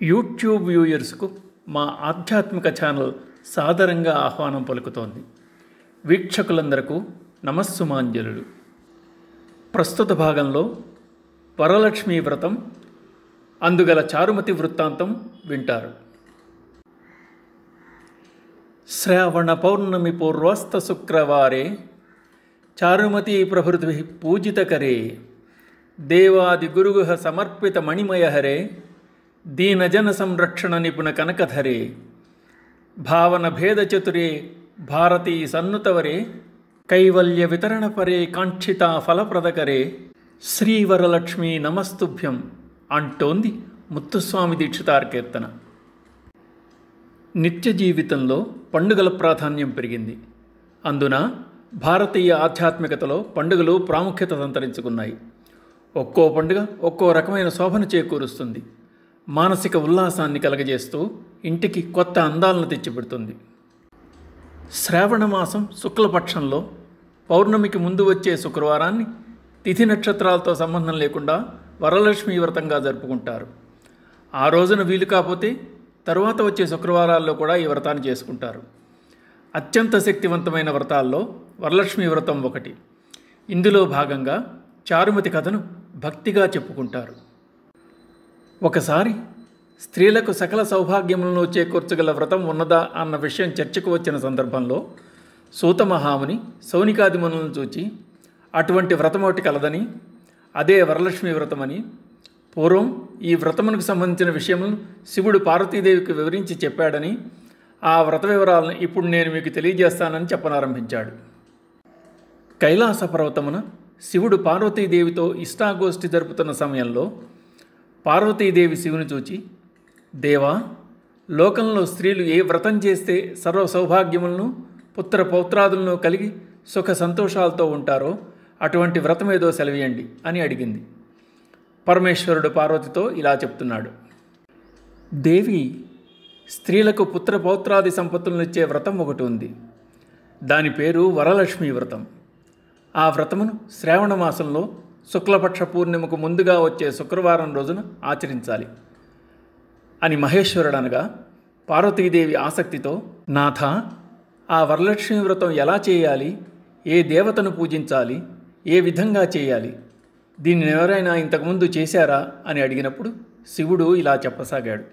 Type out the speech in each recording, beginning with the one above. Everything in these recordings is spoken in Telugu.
యూట్యూబ్ వ్యూయర్స్కు మా ఆధ్యాత్మిక ఛానల్ సాదరంగా ఆహ్వానం పలుకుతోంది. వీక్షకులందరకు నమస్సుమాంజలులు. ప్రస్తుత భాగంలో వరలక్ష్మీ వ్రతం, అందుగల చారుమతి వృత్తాంతం వింటారు. శ్రావణ పౌర్ణమి పూర్వస్త శుక్రవారే చారుమతీ ప్రభృతి పూజితకరే దేవాది గురుగుహ సమర్పిత మణిమయహరే దీనజన సంరక్షణ నిపుణ కనకధరే భావన భేద చతురే భారతీ సన్నుతవరే కైవల్య వితరణ పరే కాంక్షితా ఫలప్రదకరే శ్రీవరలక్ష్మీ నమస్తుభ్యం అంటోంది ముత్తుస్వామి దీక్షితార్ కీర్తన. నిత్య జీవితంలో పండుగల ప్రాధాన్యం పెరిగింది. అందున భారతీయ ఆధ్యాత్మికతలో పండుగలు ప్రాముఖ్యత సంతరించుకున్నాయి. ఒక్కో పండుగ ఒక్కో రకమైన శోభను చేకూరుస్తుంది. మానసిక ఉల్లాసాన్ని కలగజేస్తూ ఇంటికి కొత్త అందాలను తెచ్చిపెడుతుంది. శ్రావణ మాసం శుక్లపక్షంలో పౌర్ణమికి ముందు వచ్చే శుక్రవారాన్ని తిథి నక్షత్రాలతో సంబంధం లేకుండా వరలక్ష్మీ వ్రతంగా జరుపుకుంటారు. ఆ రోజున వీలు కాకపోతే తరువాత వచ్చే శుక్రవారాల్లో కూడా ఈ వ్రతాన్ని చేసుకుంటారు. అత్యంత శక్తివంతమైన వ్రతాల్లో వరలక్ష్మీ వ్రతం ఒకటి. ఇందులో భాగంగా చారుమతి కథను భక్తిగా చెప్పుకుంటారు. ఒకసారి స్త్రీలకు సకల సౌభాగ్యములను చేకూర్చగల వ్రతం ఉన్నదా అన్న విషయం చర్చకు వచ్చిన సందర్భంలో సూత మహాముని సౌనికాదిమునులను చూచి అటువంటి వ్రతం ఒకటి కలదని, అదే వరలక్ష్మీ వ్రతమని, పూర్వం ఈ వ్రతమునకు సంబంధించిన విషయములను శివుడు పార్వతీదేవికి వివరించి చెప్పాడని, ఆ వ్రత వివరాలను ఇప్పుడు నేను మీకు తెలియజేస్తానని చెప్పనారంభించాడు. కైలాస పర్వతమున శివుడు పార్వతీదేవితో ఇష్టాగోష్ఠి జరుపుతున్న సమయంలో పార్వతీదేవి శివుని చూచి, దేవా, లోకంలో స్త్రీలు ఏ వ్రతం చేస్తే సర్వ సౌభాగ్యములను పుత్ర పౌత్రాదులను కలిగి సుఖ సంతోషాలతో ఉంటారో అటువంటి వ్రతం ఏదో సెలవీయండి అని అడిగింది. పరమేశ్వరుడు పార్వతితో ఇలా చెప్తున్నాడు: దేవి, స్త్రీలకు పుత్ర పౌత్రాది సంపత్తులను ఇచ్చే వ్రతం ఒకటి ఉంది. దాని పేరు వరలక్ష్మీ వ్రతం. ఆ వ్రతమును శ్రావణ మాసంలో శుక్లపక్ష పూర్ణిమకు ముందుగా వచ్చే శుక్రవారం రోజున ఆచరించాలి అని మహేశ్వరుడు అనగా, పార్వతీదేవి ఆసక్తితో, నాథ, ఆ వరలక్ష్మీ వ్రతం ఎలా చేయాలి, ఏ దేవతను పూజించాలి, ఏ విధంగా చేయాలి, దీన్ని ఎవరైనా ఇంతకుముందు చేశారా అని అడిగినప్పుడు శివుడు ఇలా చెప్పసాగాడు: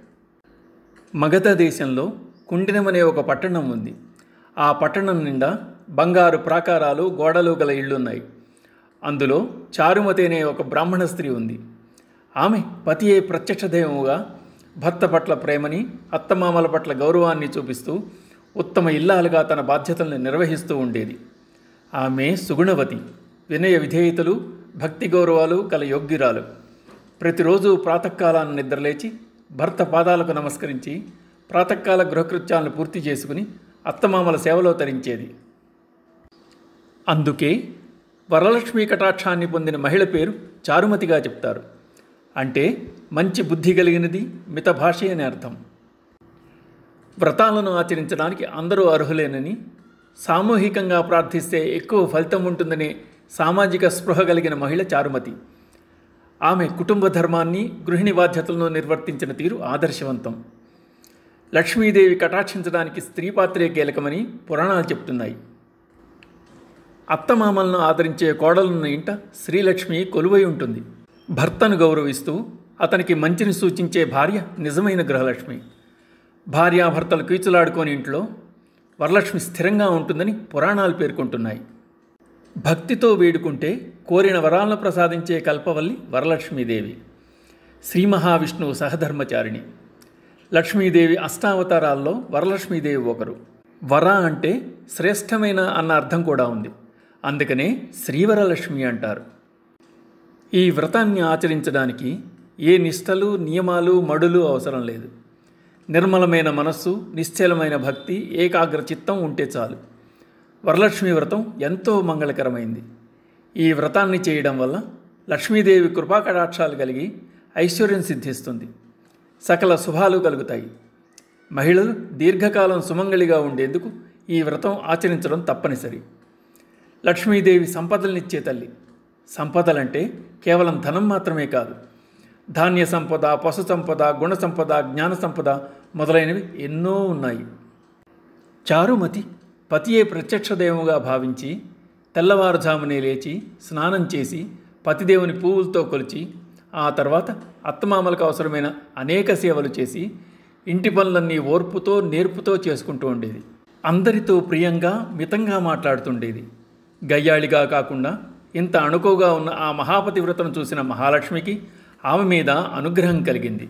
మగధ దేశంలో కుండినమనే ఒక పట్టణం ఉంది. ఆ పట్టణం నిండా బంగారు ప్రాకారాలు, గోడలు గల ఇళ్లున్నాయి. అందులో చారుమతి అనే ఒక బ్రాహ్మణ స్త్రీ ఉంది. ఆమె పతియే ప్రత్యక్ష దైవముగా భర్త పట్ల ప్రేమని, అత్తమామల పట్ల గౌరవాన్ని చూపిస్తూ ఉత్తమ ఇల్లాలుగా తన బాధ్యతల్ని నిర్వహిస్తూ ఉండేది. ఆమె సుగుణవతి, వినయ విధేయతలు, భక్తి గౌరవాలు కల యోగ్యురాలు. ప్రతిరోజు ప్రాతకాలాన్ని నిద్రలేచి భర్త పాదాలకు నమస్కరించి ప్రాతకాల గృహకృత్యాలను పూర్తి చేసుకుని అత్తమామల సేవలో తరించేది. అందుకే వరలక్ష్మీ కటాక్షాన్ని పొందిన మహిళ పేరు చారుమతిగా చెప్తారు. అంటే మంచి బుద్ధి కలిగినది, మితభాషి అని అర్థం. వ్రతాలను ఆచరించడానికి అందరూ అర్హులేనని, సామూహికంగా ప్రార్థిస్తే ఎక్కువ ఫలితం ఉంటుందనే సామాజిక స్పృహ కలిగిన మహిళ చారుమతి. ఆమె కుటుంబ ధర్మాన్ని, గృహిణి బాధ్యతలను నిర్వర్తించిన తీరు ఆదర్శవంతం. లక్ష్మీదేవి కటాక్షించడానికి స్త్రీ పాత్రే కీలకమని పురాణాలు చెప్తున్నాయి. అత్తమామలను ఆదరించే కోడలున్న ఇంట శ్రీలక్ష్మి కొలువై ఉంటుంది. భర్తను గౌరవిస్తూ అతనికి మంచిని సూచించే భార్య నిజమైన గృహలక్ష్మి. భార్యాభర్తలు కీచులాడుకోని ఇంట్లో వరలక్ష్మి స్థిరంగా ఉంటుందని పురాణాలు పేర్కొంటున్నాయి. భక్తితో వేడుకుంటే కోరిన వరాలను ప్రసాదించే కల్పవల్లి వరలక్ష్మీదేవి. శ్రీ మహావిష్ణువు సహధర్మచారిణి. లక్ష్మీదేవి అష్టావతారాల్లో వరలక్ష్మీదేవి ఒకరు. వర అంటే శ్రేష్టమైన అన్న అర్థం కూడా ఉంది. అందుకనే శ్రీవరలక్ష్మి అంటారు. ఈ వ్రతాన్ని ఆచరించడానికి ఏ నిష్టలు, నియమాలు, మడులు అవసరం లేదు. నిర్మలమైన మనస్సు, నిశ్చలమైన భక్తి, ఏకాగ్ర చిత్తం ఉంటే చాలు. వరలక్ష్మీ వ్రతం ఎంతో మంగళకరమైంది. ఈ వ్రతాన్ని చేయడం వల్ల లక్ష్మీదేవి కృపాకటాక్షాలు కలిగి ఐశ్వర్యం సిద్ధిస్తుంది. సకల శుభాలు కలుగుతాయి. మహిళలు దీర్ఘకాలం సుమంగళిగా ఉండేందుకు ఈ వ్రతం ఆచరించడం తప్పనిసరి. లక్ష్మీదేవి సంపదలనిచ్చే తల్లి. సంపదలంటే కేవలం ధనం మాత్రమే కాదు, ధాన్య సంపద, పశు సంపద, గుణ సంపద, జ్ఞాన సంపద మొదలైనవి ఎన్నో ఉన్నాయి. చారుమతి పతియే ప్రత్యక్ష దైవముగా భావించి తెల్లవారుజామునే లేచి స్నానం చేసి పతిదేవుని పువ్వులతో కొలిచి ఆ తర్వాత అత్తమామలకు అవసరమైన అనేక సేవలు చేసి ఇంటి పనులన్నీ ఓర్పుతో నేర్పుతో చేసుకుంటూ ఉండేది. అందరితో ప్రియంగా మితంగా మాట్లాడుతుండేది. గయ్యాళిగా కాకుండా ఇంత అణుకుగా ఉన్న ఆ మహాపతివ్రతను చూసిన మహాలక్ష్మికి ఆమె మీద అనుగ్రహం కలిగింది.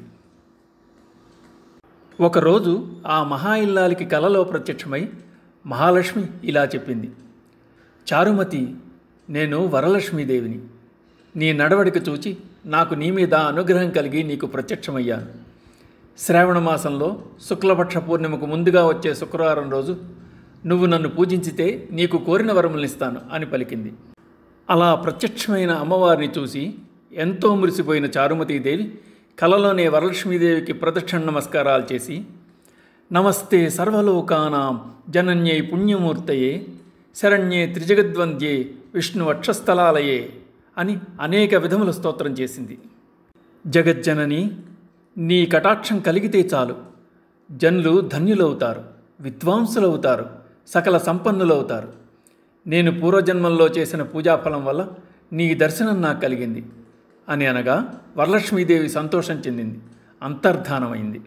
ఒకరోజు ఆ మహా ఇల్లాలికి కలలో ప్రత్యక్షమై మహాలక్ష్మి ఇలా చెప్పింది: చారుమతి, నేను వరలక్ష్మీదేవిని. నీ నడవడిక చూచి నాకు నీ మీద అనుగ్రహం కలిగి నీకు ప్రత్యక్షమయ్యాను. శ్రావణ మాసంలో శుక్లపక్ష పూర్ణిమకు ముందుగా వచ్చే శుక్రవారం రోజు నువ్వు నన్ను పూజించితే నీకు కోరిన వరములనిస్తాను అని పలికింది. అలా ప్రత్యక్షమైన అమ్మవారిని చూసి ఎంతో మురిసిపోయిన చారుమతీదేవి కలలోనే వరలక్ష్మీదేవికి ప్రదక్షిణ నమస్కారాలు చేసి, నమస్తే సర్వలోకానాం జనన్యై పుణ్యమూర్తయే శరణ్యే త్రిజగద్వంద్యే విష్ణు వక్షస్థలాలయే అని అనేక విధముల స్తోత్రం చేసింది. జగజ్జనని, నీ కటాక్షం కలిగితే చాలు జనులు ధన్యులవుతారు, విద్వాంసులవుతారు, సకల సంపన్నులవుతారు. నేను పూర్వజన్మల్లో చేసిన పూజాఫలం వల్ల నీ దర్శనం నాకు కలిగింది అని అనగా వరలక్ష్మీదేవి సంతోషం చెందింది, అంతర్ధానమైంది.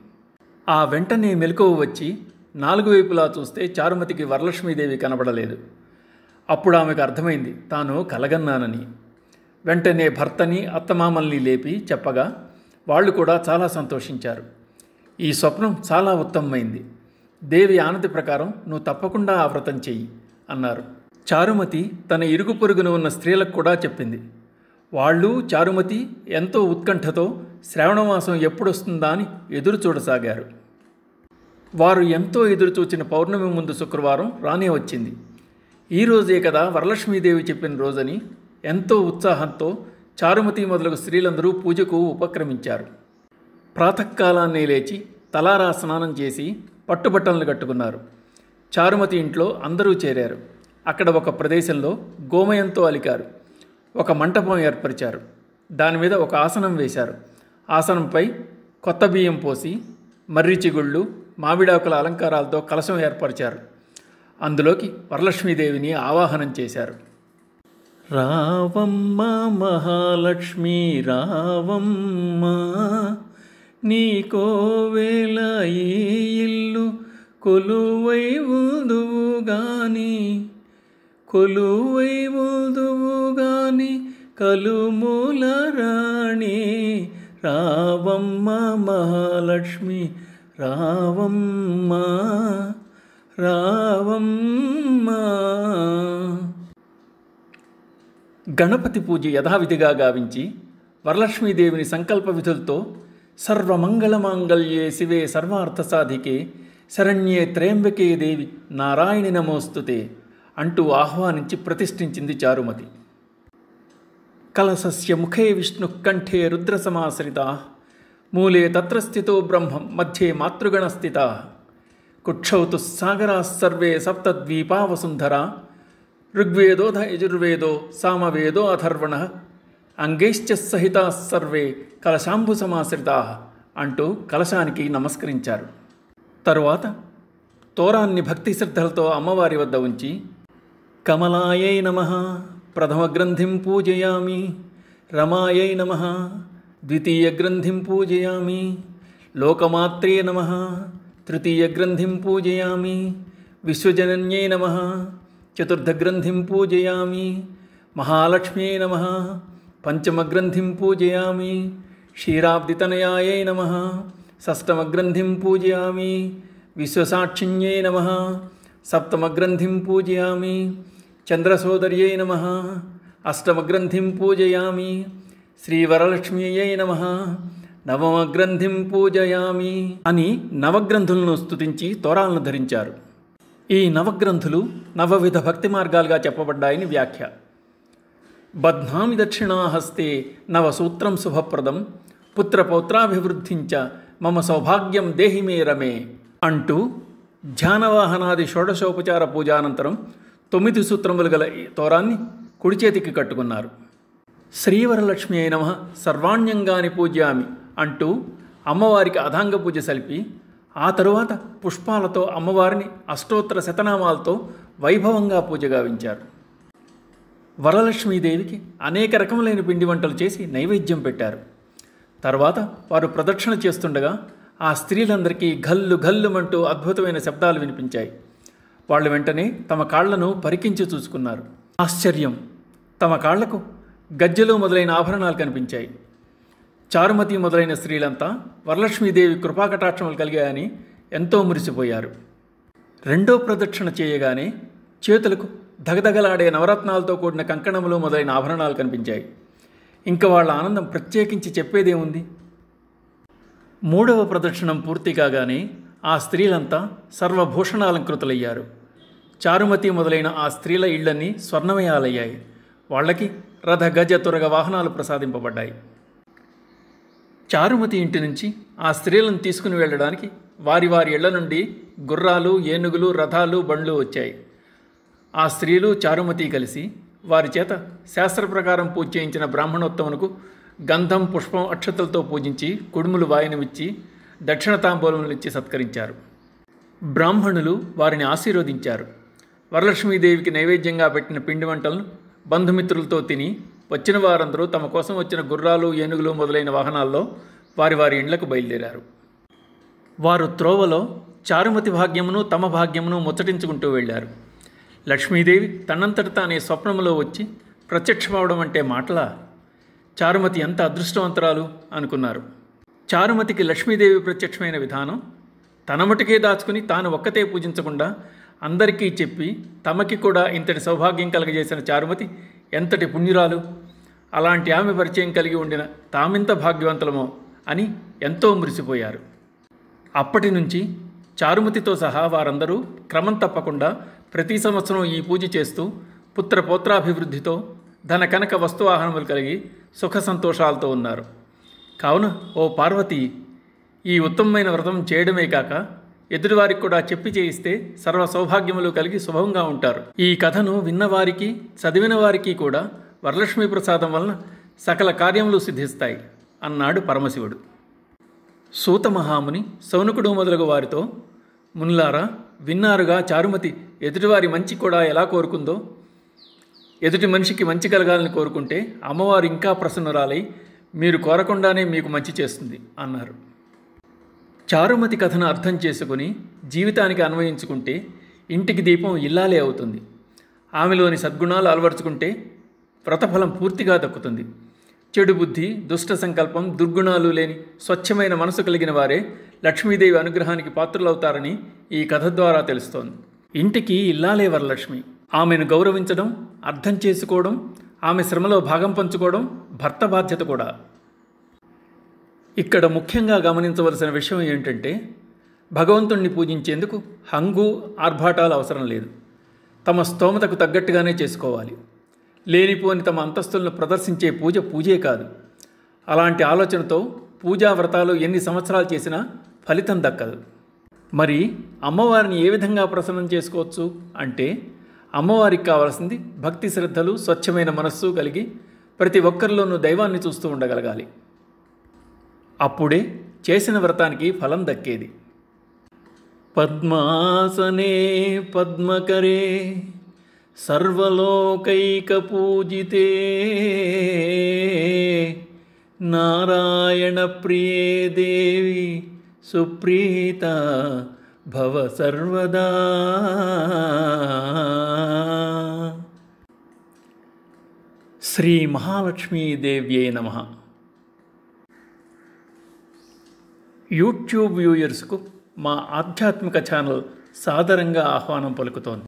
ఆ వెంటనే మెలకువ వచ్చి నాలుగు వైపులా చూస్తే చారుమతికి వరలక్ష్మీదేవి కనబడలేదు. అప్పుడు ఆమెకు అర్థమైంది తాను కలగన్నానని. వెంటనే భర్తని అత్తమామల్ని లేపి చెప్పగా వాళ్ళు కూడా చాలా సంతోషించారు. ఈ స్వప్నం చాలా ఉత్తమమైంది. దేవి ఆనతి ప్రకారం నువ్వు తప్పకుండా ఆ వ్రతం చెయ్యి అన్నారు. చారుమతి తన ఇరుగు పొరుగున ఉన్న స్త్రీలకు కూడా చెప్పింది. వాళ్ళు చారుమతి ఎంతో ఉత్కంఠతో శ్రావణమాసం ఎప్పుడొస్తుందా అని ఎదురు చూడసాగారు. వారు ఎంతో ఎదురుచూచిన పౌర్ణమి ముందు శుక్రవారం రానే వచ్చింది. ఈరోజే కదా వరలక్ష్మీదేవి చెప్పిన రోజని ఎంతో ఉత్సాహంతో చారుమతి మొదలగు స్త్రీలందరూ పూజకు ఉపక్రమించారు. ప్రాతకాలాన్నే లేచి తలారా స్నానం చేసి పట్టుబట్టలను కట్టుకున్నారు. చారుమతి ఇంట్లో అందరూ చేరారు. అక్కడ ఒక ప్రదేశంలో గోమయంతో అలికారు. ఒక మంటపం ఏర్పరిచారు. దాని మీద ఒక ఆసనం వేశారు. ఆసనంపై కొత్త బియ్యం పోసి మర్రి చిగుళ్ళు, మామిడాకుల అలంకారాలతో కలశం ఏర్పరిచారు. అందులోకి వరలక్ష్మీదేవిని ఆవాహనం చేశారు. రావమ్మ మహాలక్ష్మి రావమ్మ, నీ కోవెల ఈ ఇల్లు కొలువై ఉందువు గాని, కొలువై ఉందువు గాని కలుమూల రాణి, రావమ్మ మహాలక్ష్మి రావమ్మ రావమ్మ. గణపతి పూజ యథావిధిగా గావించి వరలక్ష్మీదేవిని సంకల్ప విధులతో సర్వమంగళమాంగళ్యే శివే సర్వార్థసాధికే శరణ్యే త్రయంబకే దేవి నారాయణి నమోస్తుతే అంటూ ఆహ్వానించి ప్రతిష్ఠించింది చారుమతి. కలశస్య ముఖే విష్ణు కంఠే రుద్రసమాశ్రితా, మూలే తత్ర స్థితో బ్రహ్మం మధ్యే మాతృగణస్థితా, కుక్షౌతు సాగరా సర్వే సప్తద్వీపా వసుంధరా, ఋగ్వేదోధ యజుర్వేదో సామవేదో అథర్వణ, అంగైశ్చ సహితా సర్వే కలశాంబు సమాశ్రితా అంటూ కలశానికి నమస్కరించారు. తరువాత తోరాన్ని భక్తి శ్రద్ధలతో అమ్మవారి వద్ద ఉంచి, కమలాయై నమః ప్రథమ గ్రంథిం పూజయామి, రమాయై నమః ద్వితీయ గ్రంథిం పూజయామి, లోకమాత్రే నమః తృతీయ గ్రంథిం పూజయామి, విశ్వజనన్యై నమః చతుర్థ గ్రంథిం పూజయామి, మహాలక్ష్మ్యై నమః పంచమ గ్రంథిం పూజయామి, క్షీరాబ్దితనయాయై నమః షష్టమ గ్రంథిం పూజయామి, విశ్వసాక్షిణ్యై నమః సప్తమ గ్రంథిం పూజయామి, చంద్రసోదర్యై నమః అష్టమ గ్రంథిం పూజయామి, శ్రీవరలక్ష్మ్యై నమః నవమ గ్రంథిం పూజయామి అని నవగ్రంథులను స్తుతించి తోరాలను ధరించారు. ఈ నవగ్రంథులు నవవిధ భక్తి మార్గాలుగా చెప్పబడ్డాయని వ్యాఖ్య. బధ్నామి దక్షిణాహస్తే నవసూత్రం శుభప్రదం పుత్రపౌత్రాభివృద్ధించ మమ సౌభాగ్యం దేహి మే రమే అంటూ ధ్యానవాహనాది షోడశోపచార పూజానంతరం 9 సూత్రములు గల తోరాన్ని కుడి చేతికి కట్టుకున్నారు. శ్రీవరలక్ష్మి అయిన సర్వాణ్యంగాని పూజ్యామి అంటూ అమ్మవారికి అధాంగ పూజ సలిపి ఆ తరువాత పుష్పాలతో అమ్మవారిని అష్టోత్తర శతనామాలతో వైభవంగా పూజ గావించారు. వరలక్ష్మీదేవికి అనేక రకములైన పిండి వంటలు చేసి నైవేద్యం పెట్టారు. తర్వాత వారు ప్రదక్షిణ చేస్తుండగా ఆ స్త్రీలందరికీ గల్లు గల్లుమంటూ అద్భుతమైన శబ్దాలు వినిపించాయి. వాళ్ళు వెంటనే తమ కాళ్లను పరికించి చూసుకున్నారు. ఆశ్చర్యం! తమ కాళ్లకు గజ్జెలు మొదలైన ఆభరణాలు కనిపించాయి. చారుమతి మొదలైన స్త్రీలంతా వరలక్ష్మీదేవి కృపాకటాక్షములు కలిగాయని ఎంతో మురిసిపోయారు. రెండో ప్రదక్షిణ చేయగానే చేతులకు దగదగలాడే నవరత్నాలతో కూడిన కంకణములు మొదలైన ఆభరణాలు కనిపించాయి. ఇంకా వాళ్ళ ఆనందం ప్రత్యేకించి చెప్పేదేముంది. మూడవ ప్రదక్షిణం పూర్తి కాగానే ఆ స్త్రీలంతా సర్వభూషణాలంకృతులయ్యారు. చారుమతి మొదలైన ఆ స్త్రీల ఇళ్లన్నీ స్వర్ణమయాలయ్యాయి. వాళ్ళకి రథ గజ తురగ వాహనాలు ప్రసాదింపబడ్డాయి. చారుమతి ఇంటి నుంచి ఆ స్త్రీలను తీసుకుని వెళ్ళడానికి వారి వారి ఇళ్ల నుండి గుర్రాలు, ఏనుగులు, రథాలు, బండ్లు వచ్చాయి. ఆ స్త్రీలు చారుమతి కలిసి వారి చేత శాస్త్ర ప్రకారం పూజ చేయించిన బ్రాహ్మణోత్తమునకు గంధం, పుష్పం, అక్షతలతో పూజించి కుడుములు వాయనమిచ్చి దక్షిణ తాంబూలములు ఇచ్చి సత్కరించారు. బ్రాహ్మణులు వారిని ఆశీర్వదించారు. వరలక్ష్మీదేవికి నైవేద్యంగా పెట్టిన పిండి వంటలను బంధుమిత్రులతో తిని వచ్చిన వారందరూ తమ కోసం వచ్చిన గుర్రాలు, ఏనుగులు మొదలైన వాహనాల్లో వారి వారి ఇండ్లకు బయలుదేరారు. వారు త్రోవలో చారుమతి భాగ్యమును తమ భాగ్యమును ముచ్చటించుకుంటూ వెళ్ళారు. లక్ష్మీదేవి తనంతట తానే స్వప్నములో వచ్చి ప్రత్యక్షమవడం అంటే మాటలా? చారుమతి ఎంత అదృష్టవంతురాలు అనుకున్నారు. చారుమతికి లక్ష్మీదేవి ప్రత్యక్షమైన విధానం తన మటుకే దాచుకుని తాను ఒక్కతే పూజించకుండా అందరికీ చెప్పి తమకి కూడా ఇంతటి సౌభాగ్యం కలగజేసిన చారుమతి ఎంతటి పుణ్యురాలు! అలాంటి ఆమె పరిచయం కలిగి ఉండిన తామెంత భాగ్యవంతులమో అని ఎంతో మురిసిపోయారు. అప్పటి నుంచి చారుమతితో సహా వారందరూ క్రమం తప్పకుండా ప్రతి సంవత్సరం ఈ పూజ చేస్తూ పుత్ర పౌత్రాభివృద్ధితో ధన కనక వస్తువాహనములు కలిగి సుఖ సంతోషాలతో ఉన్నారు. కావున ఓ పార్వతి, ఈ ఉత్తమమైన వ్రతం చేయడమే కాక ఎదుటివారికి కూడా చెప్పి చేయిస్తే సర్వ సౌభాగ్యములు కలిగి శుభంగా ఉంటారు. ఈ కథను విన్నవారికి, చదివిన వారికి కూడా వరలక్ష్మీ ప్రసాదం వలన సకల కార్యములు సిద్ధిస్తాయి అన్నాడు పరమశివుడు. సూత మహాముని సౌనకుడు మొదలగు వారితో, మునులారా, విన్నారుగా చారుమతి ఎదుటివారి మంచి కూడా ఎలా కోరుకుందో. ఎదుటి మనిషికి మంచి కలగాలని కోరుకుంటే అమ్మవారు ఇంకా ప్రసన్నురాలై మీరు కోరకుండానే మీకు మంచి చేస్తుంది అన్నారు. చారుమతి కథను అర్థం చేసుకుని జీవితానికి అన్వయించుకుంటే ఇంటికి దీపం ఇల్లాలే అవుతుంది. ఆమెలోని సద్గుణాలు అలవరుచుకుంటే వ్రతఫలం పూర్తిగా దక్కుతుంది. చెడు బుద్ధి, దుష్ట సంకల్పం, దుర్గుణాలు లేని స్వచ్ఛమైన మనసు కలిగిన వారే లక్ష్మీదేవి అనుగ్రహానికి పాత్రులవుతారని ఈ కథ ద్వారా తెలుస్తోంది. ఇంటికి ఇల్లాలే వరలక్ష్మి. ఆమెను గౌరవించడం, అర్థం చేసుకోవడం, ఆమె శ్రమలో భాగం పంచుకోవడం భర్త బాధ్యత కూడా. ఇక్కడ ముఖ్యంగా గమనించవలసిన విషయం ఏంటంటే, భగవంతుణ్ణి పూజించేందుకు హంగు, ఆర్భాటాలు అవసరం లేదు. తమ స్తోమతకు తగ్గట్టుగానే చేసుకోవాలి. లేనిపోని తమ అంతస్తులను ప్రదర్శించే పూజ పూజే కాదు. అలాంటి ఆలోచనతో పూజా వ్రతాలు ఎన్ని సంవత్సరాలు చేసినా ఫలితం దక్కదు. మరి అమ్మవారిని ఏ విధంగా ప్రసన్నం చేసుకోవచ్చు అంటే, అమ్మవారికి కావాల్సింది భక్తి శ్రద్ధలు, స్వచ్ఛమైన మనస్సు కలిగి ప్రతి ఒక్కరిలోనూ దైవాన్ని చూస్తూ ఉండగలగాలి. అప్పుడే చేసిన వ్రతానికి ఫలం దక్కేది. పద్మాసనే పద్మకరే సర్వలోకైకపూజితే నారాయణ ప్రియే దేవి సుప్రీత భవ సర్వదా. శ్రీ మహాలక్ష్మీదేవ్యై నమః. యూట్యూబ్ వ్యూయర్స్కు మా ఆధ్యాత్మిక ఛానల్ సాదరంగా ఆహ్వానం పలుకుతోంది.